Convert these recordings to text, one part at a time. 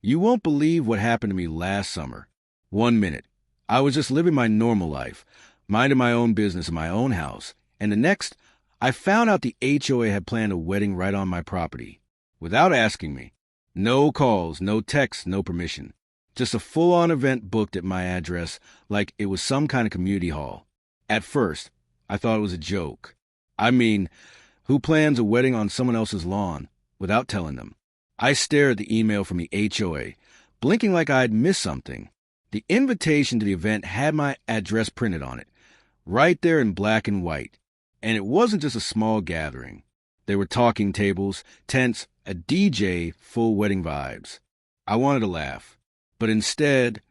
You won't believe what happened to me last summer. 1 minute, I was just living my normal life, minding my own business in my own house, and the next, I found out the HOA had planned a wedding right on my property, without asking me. No calls, no texts, no permission. Just a full-on event booked at my address like it was some kind of community hall. At first, I thought it was a joke. I mean, who plans a wedding on someone else's lawn without telling them? I stared at the email from the HOA, blinking like I'd missed something. The invitation to the event had my address printed on it, right there in black and white. And it wasn't just a small gathering. There were talking tables, tents, a DJ, full wedding vibes. I wanted to laugh, but instead,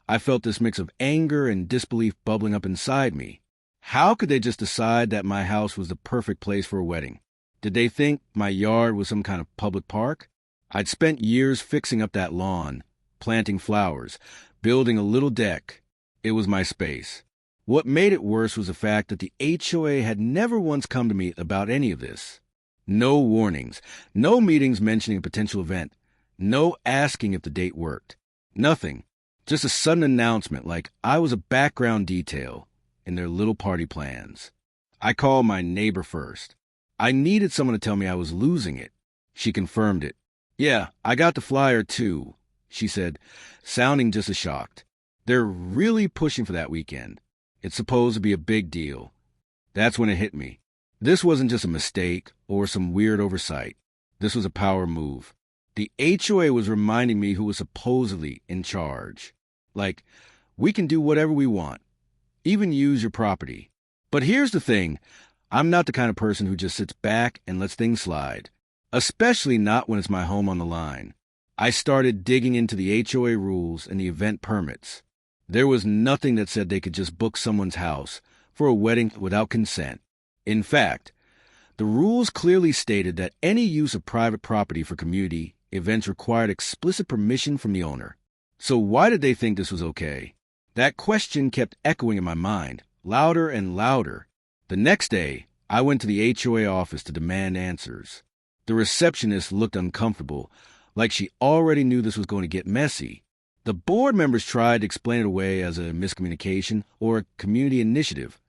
I felt this mix of anger and disbelief bubbling up inside me. How could they just decide that my house was the perfect place for a wedding? Did they think my yard was some kind of public park? I'd spent years fixing up that lawn, planting flowers, building a little deck. It was my space. What made it worse was the fact that the HOA had never once come to me about any of this. No warnings, no meetings mentioning a potential event, no asking if the date worked. Nothing. Just a sudden announcement like I was a background detail in their little party plans. I called my neighbor first. I needed someone to tell me I was losing it. She confirmed it. "Yeah, I got the flyer too," she said, sounding just as shocked. "They're really pushing for that weekend. It's supposed to be a big deal." That's when it hit me. This wasn't just a mistake or some weird oversight. This was a power move. The HOA was reminding me who was supposedly in charge. Like, we can do whatever we want, even use your property. But here's the thing. I'm not the kind of person who just sits back and lets things slide, especially not when it's my home on the line. I started digging into the HOA rules and the event permits. There was nothing that said they could just book someone's house for a wedding without consent. In fact, the rules clearly stated that any use of private property for community events required explicit permission from the owner. So why did they think this was okay? That question kept echoing in my mind, louder and louder. The next day, I went to the HOA office to demand answers. The receptionist looked uncomfortable, like she already knew this was going to get messy. The board members tried to explain it away as a miscommunication or a community initiative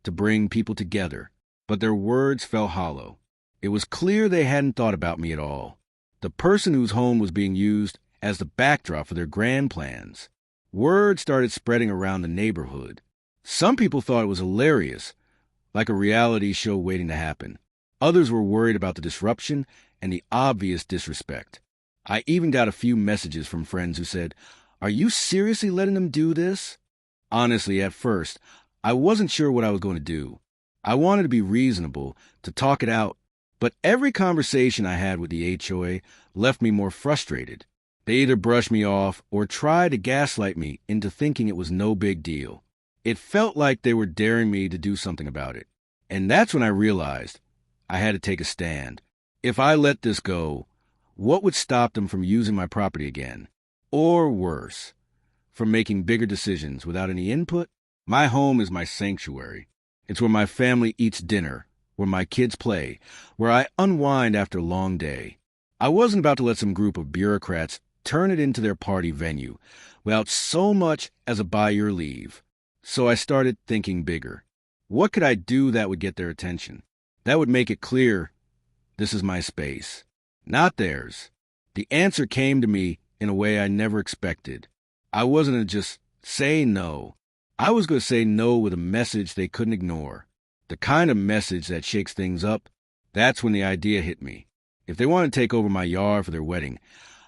to bring people together, but their words fell hollow. It was clear they hadn't thought about me at all, the person whose home was being used as the backdrop for their grand plans. Word started spreading around the neighborhood. Some people thought it was hilarious, like a reality show waiting to happen. Others were worried about the disruption and the obvious disrespect. I even got a few messages from friends who said, "Are you seriously letting them do this?" Honestly, at first, I wasn't sure what I was going to do. I wanted to be reasonable, to talk it out, but every conversation I had with the HOA left me more frustrated. They either brushed me off or tried to gaslight me into thinking it was no big deal. It felt like they were daring me to do something about it. And that's when I realized I had to take a stand. If I let this go, what would stop them from using my property again? Or worse, from making bigger decisions without any input? My home is my sanctuary. It's where my family eats dinner, where my kids play, where I unwind after a long day. I wasn't about to let some group of bureaucrats turn it into their party venue without so much as a buy your leave. So I started thinking bigger. What could I do that would get their attention? That would make it clear this is my space, not theirs. The answer came to me in a way I never expected. I wasn't going to just say no. I was going to say no with a message they couldn't ignore. The kind of message that shakes things up. That's when the idea hit me. If they wanted to take over my yard for their wedding,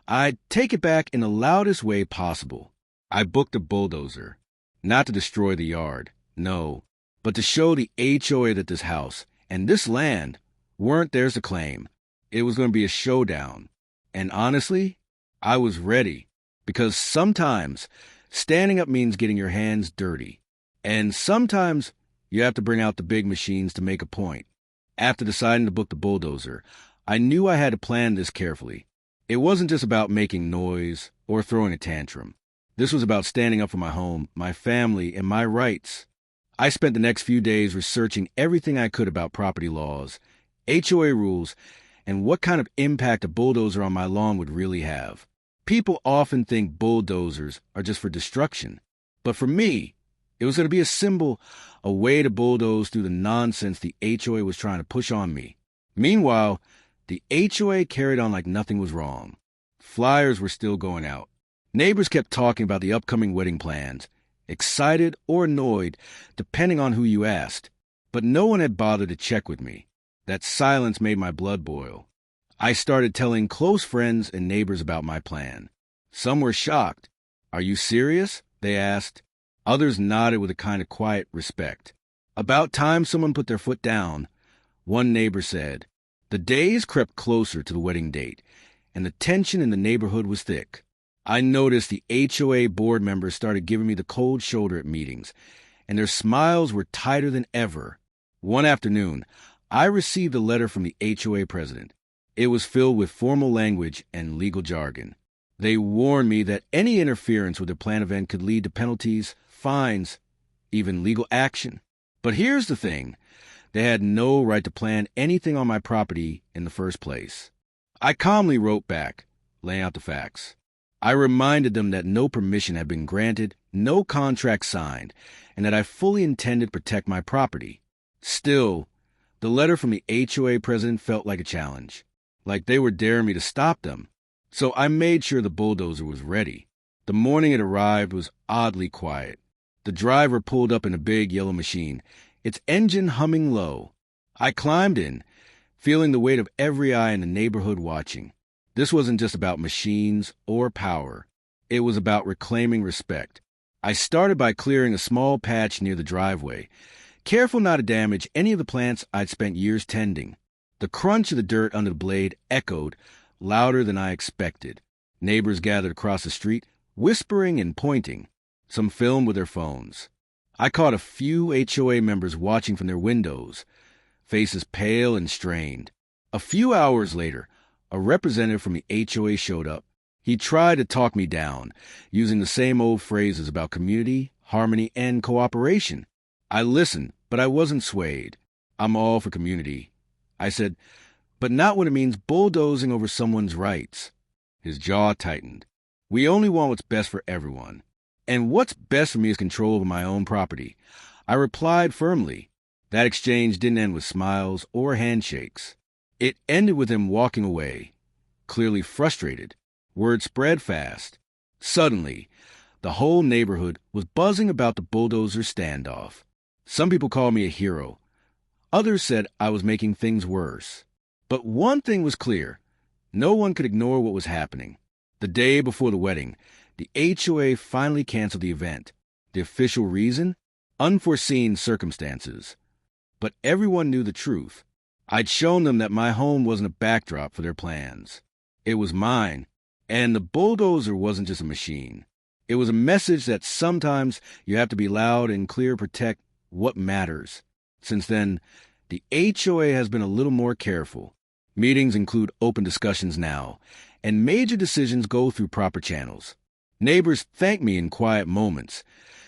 I'd take it back in the loudest way possible. I booked a bulldozer, not to destroy the yard, no, but to show the HOA that this house and this land weren't theirs to claim. It was going to be a showdown. And honestly, I was ready, because sometimes standing up means getting your hands dirty. And sometimes you have to bring out the big machines to make a point. After deciding to book the bulldozer, I knew I had to plan this carefully. It wasn't just about making noise or throwing a tantrum. This was about standing up for my home, my family, and my rights. I spent the next few days researching everything I could about property laws, HOA rules, and what kind of impact a bulldozer on my lawn would really have. People often think bulldozers are just for destruction. But for me, it was going to be a symbol, a way to bulldoze through the nonsense the HOA was trying to push on me. Meanwhile, the HOA carried on like nothing was wrong. Flyers were still going out. Neighbors kept talking about the upcoming wedding plans, excited or annoyed, depending on who you asked. But no one had bothered to check with me. That silence made my blood boil. I started telling close friends and neighbors about my plan. Some were shocked. "Are you serious?" they asked. Others nodded with a kind of quiet respect. About time someone put their foot down. One neighbor said, "The days crept closer to the wedding date, and the tension in the neighborhood was thick. I noticed the HOA board members started giving me the cold shoulder at meetings, and their smiles were tighter than ever. One afternoon, I received a letter from the HOA president. It was filled with formal language and legal jargon. They warned me that any interference with their planned event could lead to penalties, fines, even legal action. But here's the thing. They had no right to plan anything on my property in the first place. I calmly wrote back, laying out the facts. I reminded them that no permission had been granted, no contract signed, and that I fully intended to protect my property. Still, the letter from the HOA president felt like a challenge, like they were daring me to stop them. So I made sure the bulldozer was ready. The morning it arrived was oddly quiet. The driver pulled up in a big yellow machine, its engine humming low. I climbed in, feeling the weight of every eye in the neighborhood watching. This wasn't just about machines or power. It was about reclaiming respect. I started by clearing a small patch near the driveway, careful not to damage any of the plants I'd spent years tending. The crunch of the dirt under the blade echoed, louder than I expected. Neighbors gathered across the street, whispering and pointing. Some filmed with their phones. I caught a few HOA members watching from their windows, faces pale and strained. A few hours later, a representative from the HOA showed up. He tried to talk me down, using the same old phrases about community, harmony, and cooperation. I listened, but I wasn't swayed. "I'm all for community," I said, "but not when it means bulldozing over someone's rights." His jaw tightened. "We only want what's best for everyone. And what's best for me is control over my own property." I replied firmly. That exchange didn't end with smiles or handshakes. It ended with him walking away, clearly frustrated. Word spread fast. Suddenly, the whole neighborhood was buzzing about the bulldozer standoff. Some people called me a hero. Others said I was making things worse. But one thing was clear. No one could ignore what was happening. The day before the wedding, the HOA finally canceled the event. The official reason? Unforeseen circumstances. But everyone knew the truth. I'd shown them that my home wasn't a backdrop for their plans. It was mine. And the bulldozer wasn't just a machine. It was a message that sometimes you have to be loud and clear to protect what matters. Since then, the HOA has been a little more careful. Meetings include open discussions now, and major decisions go through proper channels. Neighbors thank me in quiet moments,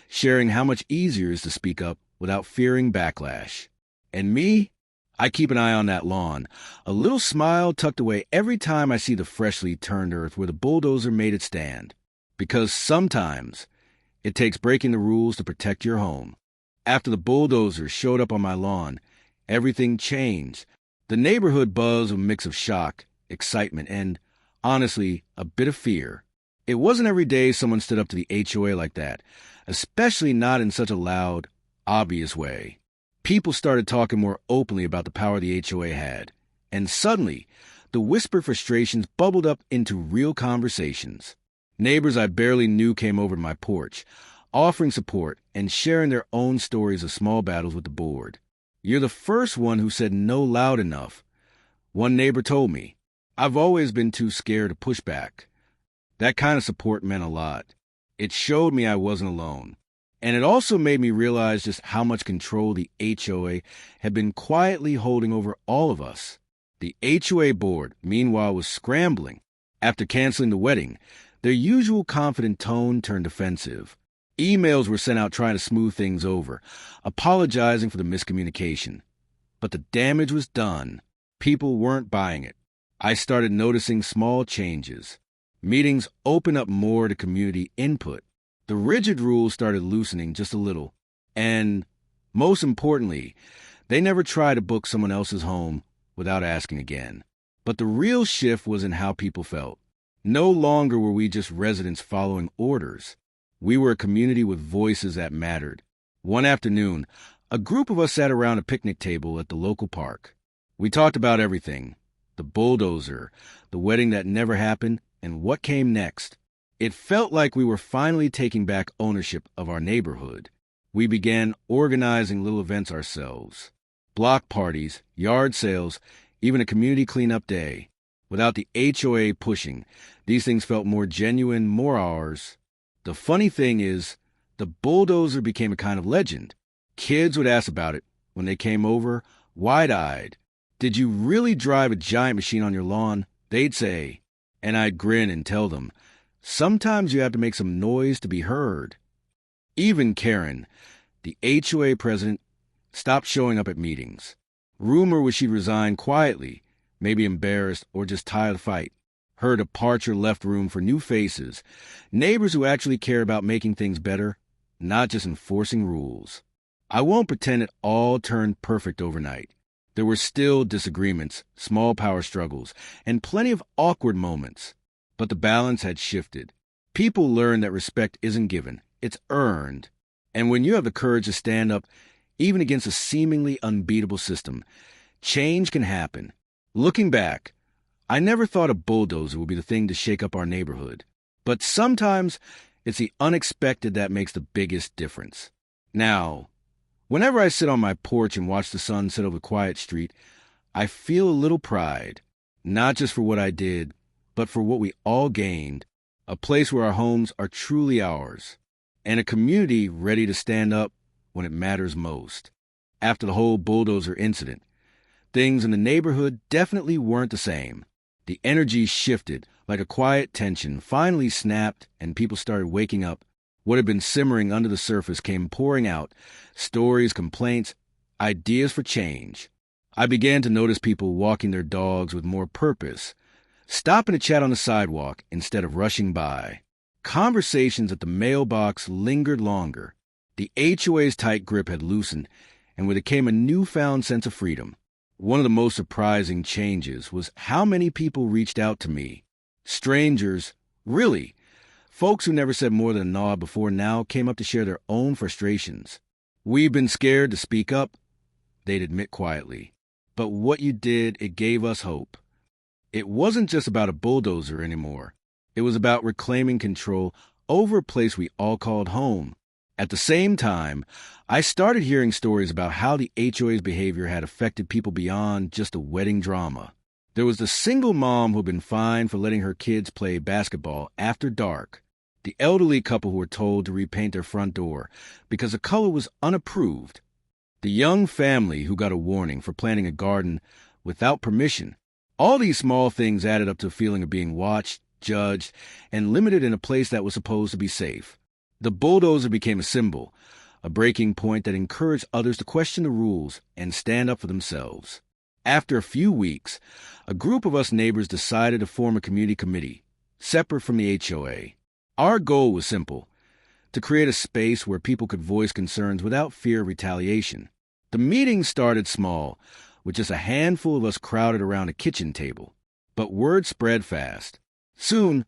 sharing how much easier it is to speak up without fearing backlash. And me? I keep an eye on that lawn, a little smile tucked away every time I see the freshly turned earth where the bulldozer made its stand. Because sometimes it takes breaking the rules to protect your home. After the bulldozer showed up on my lawn, everything changed. The neighborhood buzzed with a mix of shock, excitement, and, honestly, a bit of fear. It wasn't every day someone stood up to the HOA like that, especially not in such a loud, obvious way. People started talking more openly about the power the HOA had, and suddenly, the whispered frustrations bubbled up into real conversations. Neighbors I barely knew came over to my porch, offering support and sharing their own stories of small battles with the board. "You're the first one who said no loud enough," one neighbor told me. "I've always been too scared to push back." That kind of support meant a lot. It showed me I wasn't alone. And it also made me realize just how much control the HOA had been quietly holding over all of us. The HOA board, meanwhile, was scrambling. After canceling the wedding, their usual confident tone turned defensive. Emails were sent out trying to smooth things over, apologizing for the miscommunication. But the damage was done. People weren't buying it. I started noticing small changes. Meetings opened up more to community input. The rigid rules started loosening just a little. And most importantly, they never tried to book someone else's home without asking again. But the real shift was in how people felt. No longer were we just residents following orders. We were a community with voices that mattered. One afternoon, a group of us sat around a picnic table at the local park. We talked about everything: the bulldozer, the wedding that never happened, and what came next. It felt like we were finally taking back ownership of our neighborhood. We began organizing little events ourselves: block parties, yard sales, even a community cleanup day. Without the HOA pushing, these things felt more genuine, more ours. The funny thing is, the bulldozer became a kind of legend. Kids would ask about it when they came over, wide-eyed. "Did you really drive a giant machine on your lawn?" They'd say. And I'd grin and tell them, "Sometimes you have to make some noise to be heard." Even Karen, the HOA president, stopped showing up at meetings. Rumor was she'd resigned quietly, maybe embarrassed or just tired of the fight. Her departure left room for new faces, neighbors who actually care about making things better, not just enforcing rules. I won't pretend it all turned perfect overnight. There were still disagreements, small power struggles, and plenty of awkward moments. But the balance had shifted. People learned that respect isn't given, it's earned. And when you have the courage to stand up, even against a seemingly unbeatable system, change can happen. Looking back, I never thought a bulldozer would be the thing to shake up our neighborhood. But sometimes it's the unexpected that makes the biggest difference. Now, whenever I sit on my porch and watch the sun set over the quiet street, I feel a little pride, not just for what I did, but for what we all gained, a place where our homes are truly ours, and a community ready to stand up when it matters most. After the whole bulldozer incident, things in the neighborhood definitely weren't the same. The energy shifted, like a quiet tension finally snapped, and people started waking up. What had been simmering under the surface came pouring out: stories, complaints, ideas for change. I began to notice people walking their dogs with more purpose, stopping to chat on the sidewalk instead of rushing by. Conversations at the mailbox lingered longer. The HOA's tight grip had loosened, and with it came a newfound sense of freedom. One of the most surprising changes was how many people reached out to me. Strangers, really. Folks who never said more than a nod before now came up to share their own frustrations. "We've been scared to speak up," they'd admit quietly. "But what you did, it gave us hope." It wasn't just about a bulldozer anymore. It was about reclaiming control over a place we all called home. At the same time, I started hearing stories about how the HOA's behavior had affected people beyond just a wedding drama. There was the single mom who had been fined for letting her kids play basketball after dark. The elderly couple who were told to repaint their front door because the color was unapproved. The young family who got a warning for planting a garden without permission. All these small things added up to a feeling of being watched, judged, and limited in a place that was supposed to be safe. The bulldozer became a symbol, a breaking point that encouraged others to question the rules and stand up for themselves. After a few weeks, a group of us neighbors decided to form a community committee, separate from the HOA. Our goal was simple: to create a space where people could voice concerns without fear of retaliation. The meeting started small, with just a handful of us crowded around a kitchen table. But word spread fast. Soon,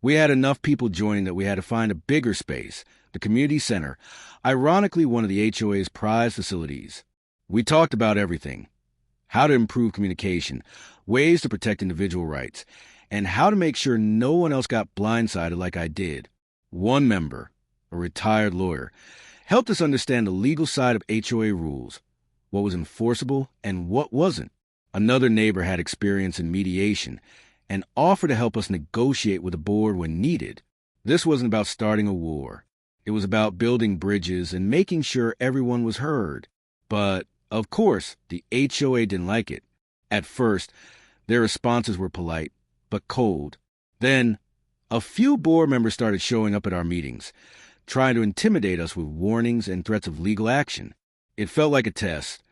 we had enough people joining that we had to find a bigger space, the community center, ironically one of the HOA's prized facilities. We talked about everything: how to improve communication, ways to protect individual rights, and how to make sure no one else got blindsided like I did. One member, a retired lawyer, helped us understand the legal side of HOA rules, what was enforceable and what wasn't. Another neighbor had experience in mediation and offered to help us negotiate with the board when needed. This wasn't about starting a war. It was about building bridges and making sure everyone was heard. But, of course, the HOA didn't like it. At first, their responses were polite, but cold. Then, a few board members started showing up at our meetings, trying to intimidate us with warnings and threats of legal action. It felt like a test.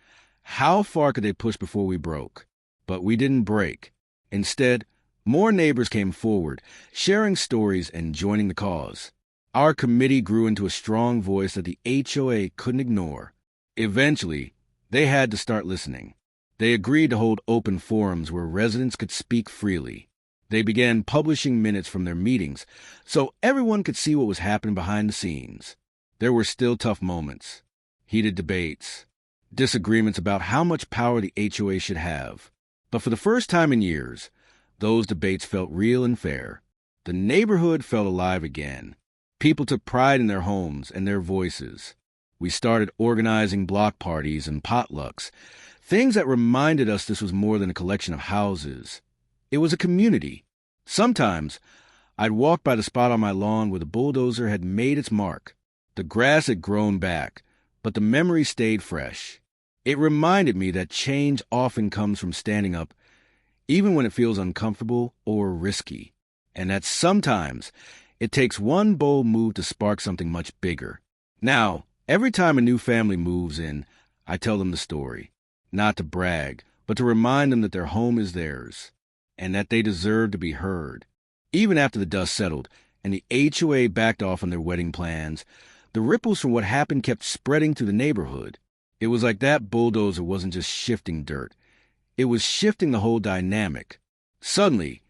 How far could they push before we broke? But we didn't break. Instead, More neighbors came forward, sharing stories and joining the cause. Our committee grew into a strong voice that the HOA couldn't ignore. Eventually, they had to start listening. They agreed to hold open forums where residents could speak freely. They began publishing minutes from their meetings so everyone could see what was happening behind the scenes. There were still tough moments, heated debates, disagreements about how much power the HOA should have. But for the first time in years, those debates felt real and fair. The neighborhood felt alive again. People took pride in their homes and their voices. We started organizing block parties and potlucks, things that reminded us this was more than a collection of houses. It was a community. Sometimes, I'd walk by the spot on my lawn where the bulldozer had made its mark. The grass had grown back, but the memory stayed fresh. It reminded me that change often comes from standing up, even when it feels uncomfortable or risky, and that sometimes it takes one bold move to spark something much bigger. Now, every time a new family moves in, I tell them the story, not to brag, but to remind them that their home is theirs, and that they deserve to be heard. Even after the dust settled and the HOA backed off on their wedding plans, the ripples from what happened kept spreading through the neighborhood. It was like that bulldozer wasn't just shifting dirt. It was shifting the whole dynamic. Suddenly,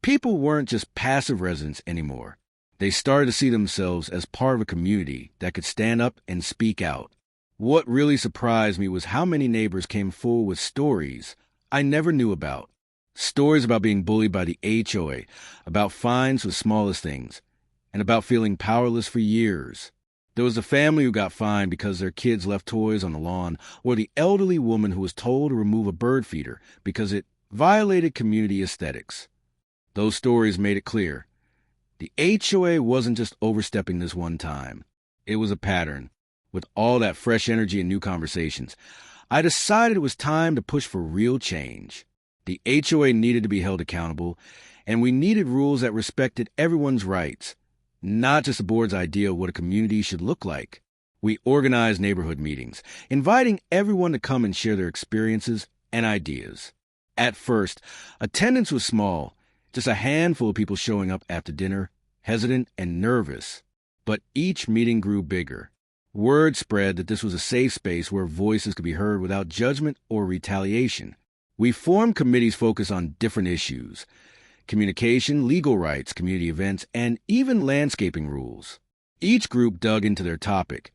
people weren't just passive residents anymore. They started to see themselves as part of a community that could stand up and speak out. What really surprised me was how many neighbors came forward with stories I never knew about. Stories about being bullied by the HOA, about fines for the smallest things, and about feeling powerless for years. There was a family who got fined because their kids left toys on the lawn, or the elderly woman who was told to remove a bird feeder because it violated community aesthetics. Those stories made it clear. The HOA wasn't just overstepping this one time. It was a pattern. With all that fresh energy and new conversations, I decided it was time to push for real change. The HOA needed to be held accountable, and we needed rules that respected everyone's rights, not just the board's idea of what a community should look like. We organized neighborhood meetings, inviting everyone to come and share their experiences and ideas. At first, attendance was small, just a handful of people showing up after dinner, hesitant and nervous. But each meeting grew bigger. Word spread that this was a safe space where voices could be heard without judgment or retaliation. We formed committees focused on different issues: communication, legal rights, community events, and even landscaping rules. Each group dug into their topic,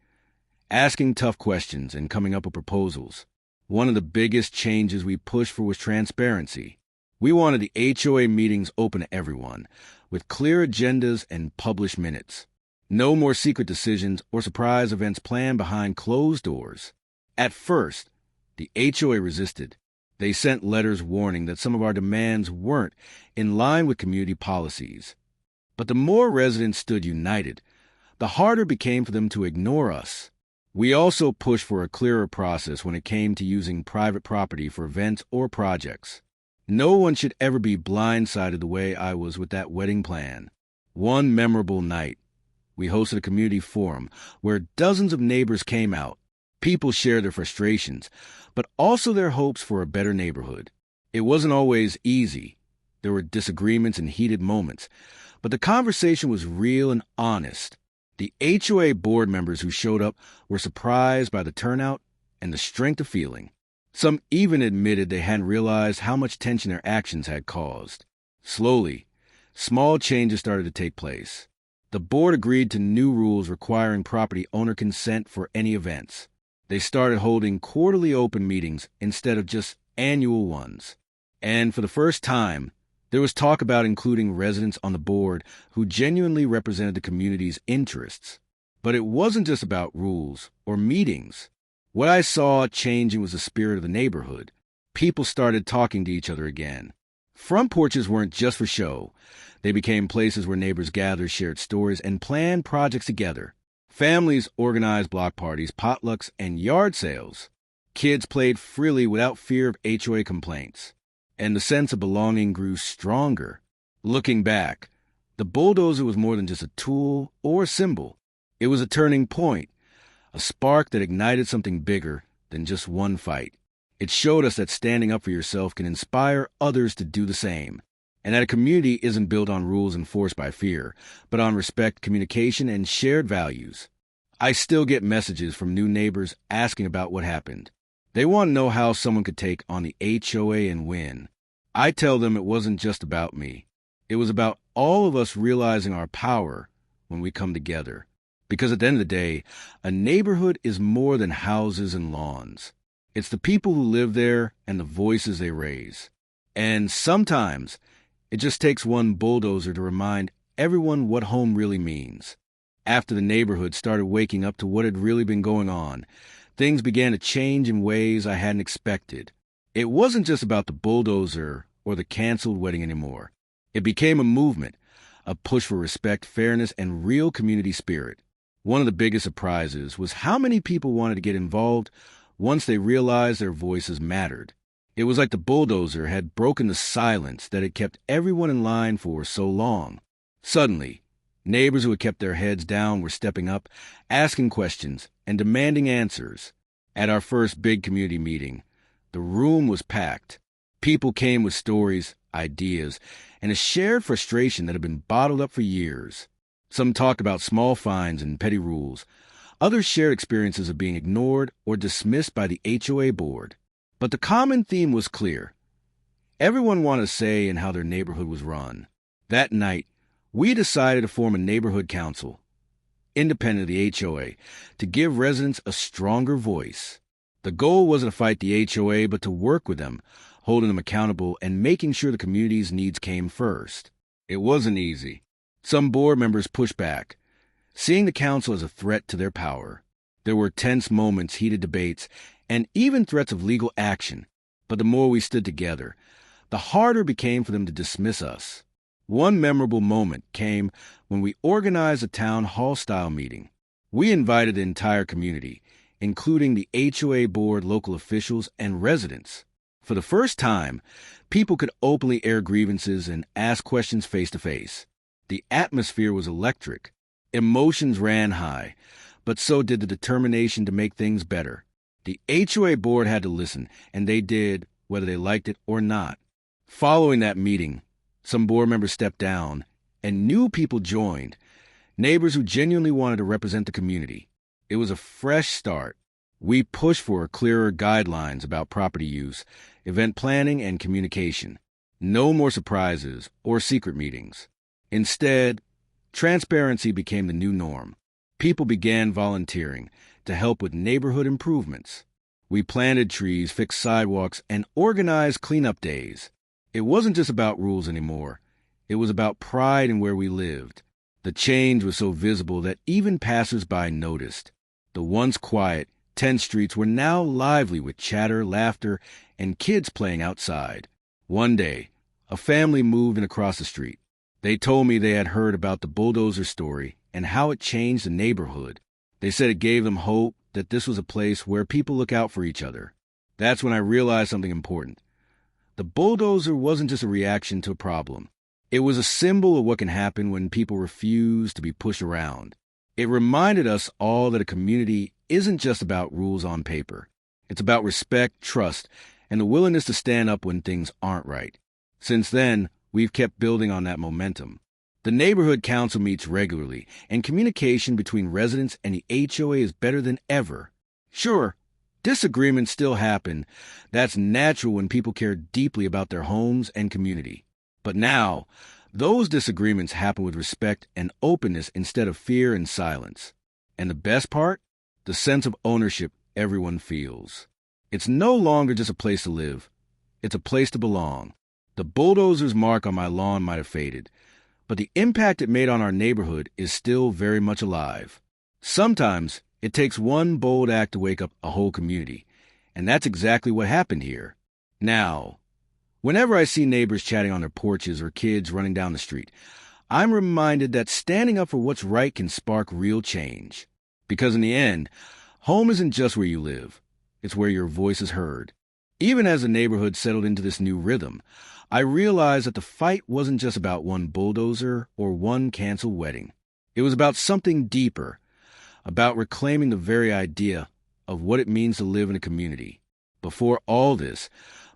asking tough questions and coming up with proposals. One of the biggest changes we pushed for was transparency. We wanted the HOA meetings open to everyone, with clear agendas and published minutes. No more secret decisions or surprise events planned behind closed doors. At first, the HOA resisted. They sent letters warning that some of our demands weren't in line with community policies. But the more residents stood united, the harder it became for them to ignore us. We also pushed for a clearer process when it came to using private property for events or projects. No one should ever be blindsided the way I was with that wedding plan. One memorable night, we hosted a community forum where dozens of neighbors came out. People shared their frustrations, but also their hopes for a better neighborhood. It wasn't always easy. There were disagreements and heated moments, but the conversation was real and honest. The HOA board members who showed up were surprised by the turnout and the strength of feeling. Some even admitted they hadn't realized how much tension their actions had caused. Slowly, small changes started to take place. The board agreed to new rules requiring property owner consent for any events. They started holding quarterly open meetings instead of just annual ones. And for the first time, there was talk about including residents on the board who genuinely represented the community's interests. But it wasn't just about rules or meetings. What I saw changing was the spirit of the neighborhood. People started talking to each other again. Front porches weren't just for show. They became places where neighbors gathered, shared stories, and planned projects together. Families organized block parties, potlucks, and yard sales. Kids played freely without fear of HOA complaints. And the sense of belonging grew stronger. Looking back, the bulldozer was more than just a tool or a symbol. It was a turning point, a spark that ignited something bigger than just one fight. It showed us that standing up for yourself can inspire others to do the same. and that a community isn't built on rules enforced by fear, but on respect, communication, and shared values. I still get messages from new neighbors asking about what happened. They want to know how someone could take on the HOA and win. I tell them it wasn't just about me. It was about all of us realizing our power when we come together. Because at the end of the day, a neighborhood is more than houses and lawns. It's the people who live there and the voices they raise. And sometimes it just takes one bulldozer to remind everyone what home really means. After the neighborhood started waking up to what had really been going on, things began to change in ways I hadn't expected. It wasn't just about the bulldozer or the canceled wedding anymore. It became a movement, a push for respect, fairness, and real community spirit. One of the biggest surprises was how many people wanted to get involved once they realized their voices mattered. It was like the bulldozer had broken the silence that had kept everyone in line for so long. Suddenly, neighbors who had kept their heads down were stepping up, asking questions, and demanding answers. At our first big community meeting, the room was packed. People came with stories, ideas, and a shared frustration that had been bottled up for years. Some talked about small fines and petty rules. Others shared experiences of being ignored or dismissed by the HOA board. But the common theme was clear. Everyone wanted a say in how their neighborhood was run. That night, we decided to form a neighborhood council, independent of the HOA, to give residents a stronger voice. The goal wasn't to fight the HOA, but to work with them, holding them accountable and making sure the community's needs came first. It wasn't easy. Some board members pushed back, seeing the council as a threat to their power. There were tense moments, heated debates, and even threats of legal action. But the more we stood together, the harder it became for them to dismiss us. One memorable moment came when we organized a town hall-style meeting. We invited the entire community, including the HOA board, local officials, and residents. For the first time, people could openly air grievances and ask questions face-to-face. The atmosphere was electric. Emotions ran high, but so did the determination to make things better. The HOA board had to listen, and they did, whether they liked it or not. Following that meeting, some board members stepped down, and new people joined, neighbors who genuinely wanted to represent the community. It was a fresh start. We pushed for clearer guidelines about property use, event planning, and communication. No more surprises or secret meetings. Instead, transparency became the new norm. People began volunteering to help with neighborhood improvements. We planted trees, fixed sidewalks, and organized cleanup days. It wasn't just about rules anymore. It was about pride in where we lived. The change was so visible that even passers-by noticed. The once quiet, tense streets were now lively with chatter, laughter, and kids playing outside. One day, a family moved in across the street. They told me they had heard about the bulldozer story and how it changed the neighborhood. They said it gave them hope that this was a place where people look out for each other. That's when I realized something important. The bulldozer wasn't just a reaction to a problem. It was a symbol of what can happen when people refuse to be pushed around. It reminded us all that a community isn't just about rules on paper. It's about respect, trust, and the willingness to stand up when things aren't right. Since then, we've kept building on that momentum. The neighborhood council meets regularly, and communication between residents and the HOA is better than ever. Sure, disagreements still happen. That's natural when people care deeply about their homes and community. But now, those disagreements happen with respect and openness instead of fear and silence. And the best part? The sense of ownership everyone feels. It's no longer just a place to live. It's a place to belong. The bulldozer's mark on my lawn might have faded, but the impact it made on our neighborhood is still very much alive. Sometimes it takes one bold act to wake up a whole community, and that's exactly what happened here. Now, whenever I see neighbors chatting on their porches or kids running down the street, I'm reminded that standing up for what's right can spark real change. Because in the end, home isn't just where you live. It's where your voice is heard. Even as the neighborhood settled into this new rhythm, I realized that the fight wasn't just about one bulldozer or one canceled wedding. It was about something deeper, about reclaiming the very idea of what it means to live in a community. Before all this,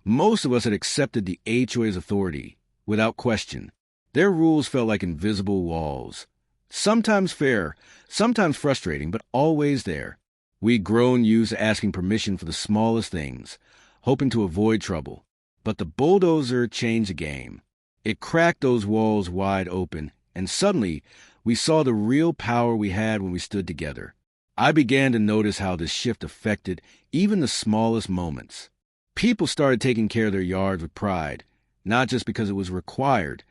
most of us had accepted the HOA's authority. without question. Their rules felt like invisible walls. Sometimes fair, sometimes frustrating, but always there. We'd grown used to asking permission for the smallest things, hoping to avoid trouble. But the bulldozer changed the game. It cracked those walls wide open, and suddenly we saw the real power we had when we stood together. I began to notice how this shift affected even the smallest moments. People started taking care of their yards with pride, not just because it was required,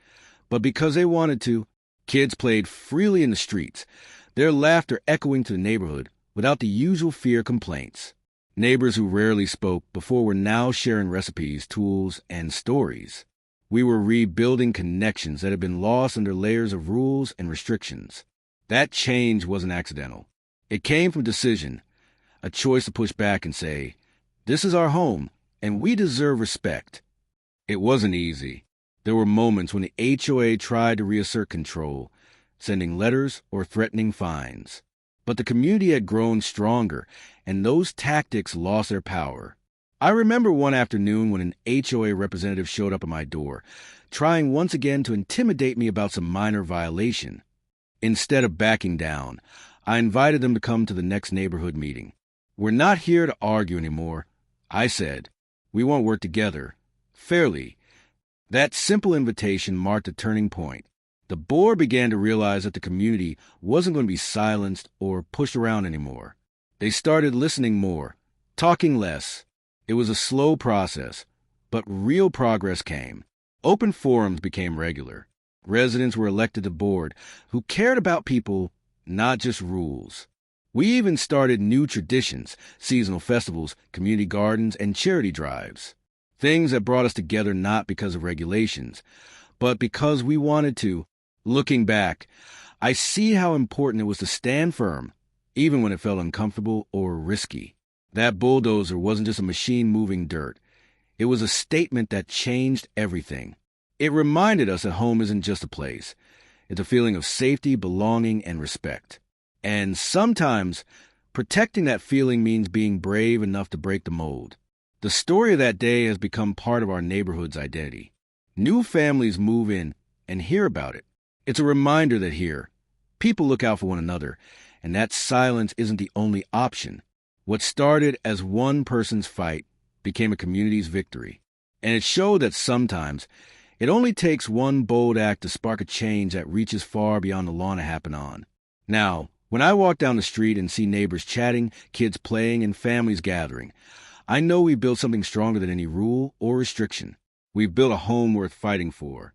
but because they wanted to. Kids played freely in the streets, their laughter echoing to the neighborhood without the usual fear complaints. Neighbors who rarely spoke before were now sharing recipes, tools, and stories. We were rebuilding connections that had been lost under layers of rules and restrictions. That change wasn't accidental. It came from decision, a choice to push back and say, "This is our home, and we deserve respect." It wasn't easy. There were moments when the HOA tried to reassert control, sending letters or threatening fines. But the community had grown stronger, and those tactics lost their power. I remember one afternoon when an HOA representative showed up at my door, trying once again to intimidate me about some minor violation. Instead of backing down, I invited them to come to the next neighborhood meeting. "We're not here to argue anymore," I said. "We want to work together, fairly." That simple invitation marked a turning point. The board began to realize that the community wasn't going to be silenced or pushed around anymore. They started listening more, talking less. It was a slow process, but real progress came. Open forums became regular. Residents were elected to board who cared about people, not just rules. We even started new traditions, seasonal festivals, community gardens, and charity drives. Things that brought us together not because of regulations, but because we wanted to. Looking back, I see how important it was to stand firm, even when it felt uncomfortable or risky. That bulldozer wasn't just a machine moving dirt. It was a statement that changed everything. It reminded us that home isn't just a place. It's a feeling of safety, belonging, and respect. And sometimes, protecting that feeling means being brave enough to break the mold. The story of that day has become part of our neighborhood's identity. New families move in and hear about it. It's a reminder that here, people look out for one another, and that silence isn't the only option. What started as one person's fight became a community's victory. And it showed that sometimes it only takes one bold act to spark a change that reaches far beyond the lawn to happen on. Now, when I walk down the street and see neighbors chatting, kids playing, and families gathering, I know we built something stronger than any rule or restriction. We've built a home worth fighting for.